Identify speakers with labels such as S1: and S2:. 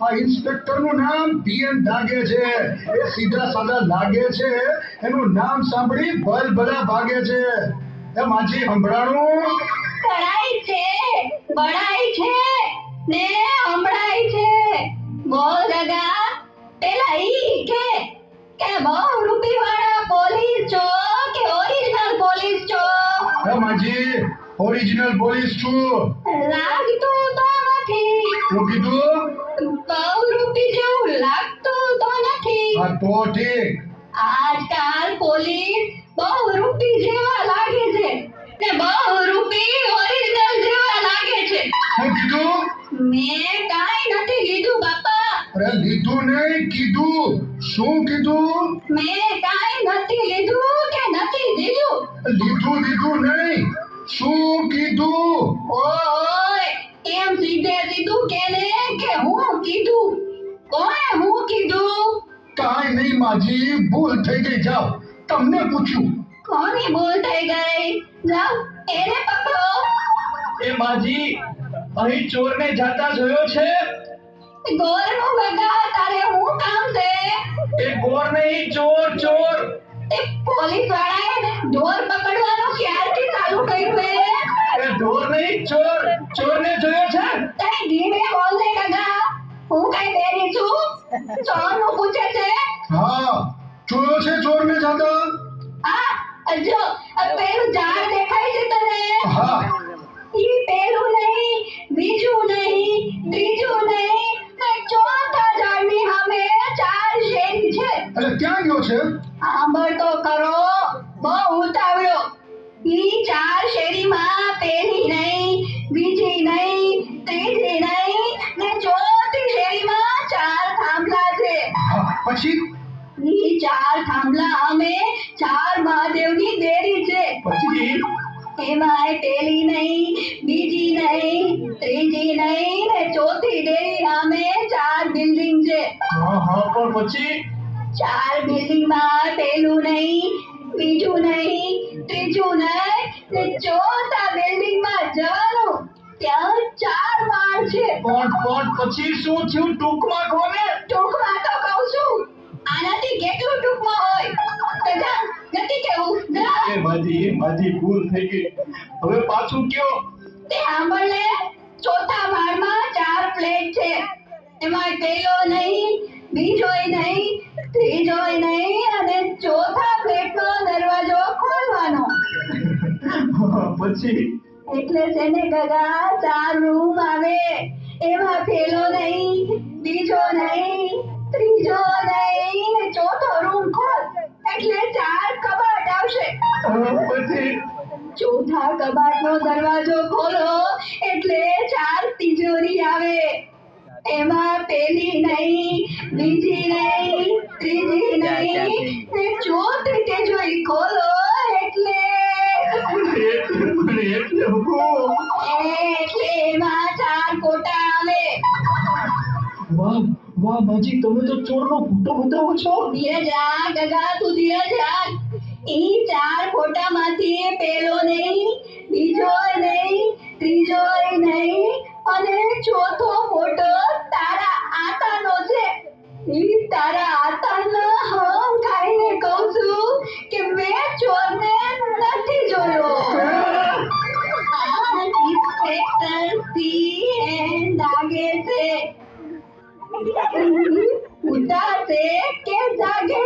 S1: આ ઇન્સ્પેક્ટરનું નામ પીએન દાગે છે. એ સીધા સાદા લાગે છે, એનું નામ સાંભળી ભલભલા ભાગે છે. એ માજી સંભળાણું?
S2: બળાઈ છે ને હંભળાય છે. બોલ ગગા, પેલા ઈ કે બહુ રૂપિયાવાળા પોલીસ છો કે ઓરિજિનલ પોલીસ છો?
S1: એ માજી ઓરિજિનલ પોલીસ છું.
S2: લાગતું તો નથી.
S1: શું કીધું?
S2: બહુ રૂપિયા જેવું લાગતું તો નથી.
S1: હા તો ઠીક.
S2: આજકાલ પોલીસ બહુ રૂપિયા જેવા લાગે છે ને બહુ રૂપિયા ઓરિજિનલ જેવા લાગે છે.
S1: શું કીધું?
S2: મેં કાંઈ નથી કીધું બાપા.
S1: અરે લીધું નહીં, કીધું. શું કીધું?
S2: મેં કાંઈ નથી લીધું કે નથી દીધું.
S1: લીધું નહીં, શું કીધું?
S2: ઓય, એમ સીધે સીધું કેને કે હું કીધું. કોણે હું કીધું?
S1: કાંઈ નહીં માજી, ભૂલ થઈ ગઈ. જાઓ, તમને પૂછ્યું.
S2: કોની ભૂલ થઈ ગઈ? જાઓ, એને પકડો.
S3: એ માજી, અહીં ચોરને જાતા જોયો છે?
S2: ગોરનું ગગા, તારે હું કામ છે?
S3: એ ગોર નહીં, ચોર ચોર.
S2: એ પોલીસ વાળાએ ઢોર પકડવાનું ક્યારથી ચાલુ કર્યું હે?
S3: એ ઢોર નહીં, ચોર. ચોરને જોયો છે?
S2: તઈ ધીમે બોલ ને ગગા. હું કઈ બેરી છું? ચોરનું પૂછે છે?
S1: હા, જોયો છે ચોરને જાતા?
S2: આ જો પેલું ઝાડ દેખાય છે તને?
S1: હા.
S2: ઈ પેલું નહીં, બીજું નહીં, ત્રીજું નહીં, ને ચોથા ઝાડની સામે 4 શેરી છે.
S1: એટલે ક્યાં ગયો છે?
S2: સાંભળ તો ખરો, બહુ ઉતાવળો. ઈ 4 શેરીમાં પેલી નહીં, બીજી નહીં, ત્રીજી નહીં, ને ચોથી શેરીમાં 4 થાંભલા છે.
S1: હા, પછી?
S2: ઈ 4 થાંભલા અમે 4 મહાદેવની દેરી છે.
S1: પછી?
S2: એમાંય પેલી નહીં, બીજી નહીં, ત્રીજી નહીં, ને ચોથી ડેરી સામે 4 બિલ્ડિંગ છે.
S3: હા, પણ પછી?
S2: 4 બિલ્ડિંગમાં પેલું નહીં, બીજું નહીં, ત્રીજું નહીં, ને ચોથા બિલ્ડિંગમાં જવાનું. ત્યાં 4 માળ છે.
S3: પણ પછી શું થયું? ટૂંકમાં કોને?
S2: ટૂંકમાં તો કહું છું. આનાથી કેટલું ટૂંકમાં હોય? તો જા, નથી કેવું? જા.
S3: એ માજી ભૂલ થઈ ગઈ. હવે પાછું કયો?
S2: તે સાંભળ લે. ચોથા માળમાં 4 ફ્લેટ છે. એમાં પેલો નહીં, બીજોય નહીં, ત્રીજોય નહીં, અને ચોથા ફ્લેટનો દરવાજો ખોલવાનો.
S3: પછી?
S2: એટલે તેને ગગા 4 રૂમ આવે. એમાં પેલો નહીં, બીજો નહીં, ત્રીજો નહીં, ને ચોથો રૂમ ખોલ એટલે 4 કબાટ આવશે.
S3: પછી?
S2: ચોથા કબાટનો દરવાજો ખોલો એટલે 4 તિજોરી આવે. એમાં પેલી નહીં, બીજી નહીં, ત્રીજી નહીં, ને ચોથી તિજોરી ખોલો એટલે
S3: એટલે હું?
S2: એટલે એમાં 4 કોટા આવે.
S3: વાહ માજી, તમે તો ચોરનો ફોટો બતાવો છો.
S2: ધીરે જા ગગા, તું ધીરે જા. ઈ 4 ફોટામાંથી પેલો નહીં, બીજોય નહીં, ત્રીજોય નહીં, અને ચોથો ફોટો તારા આતાનો છે. ઈ તારા આતાના હમ ખાઈને કહું છું કે મેં ચોરને નથી જોયો. આ ઇન્સ્પેક્ટર પીએન દાગે છે. ઉતા છે કે જાગે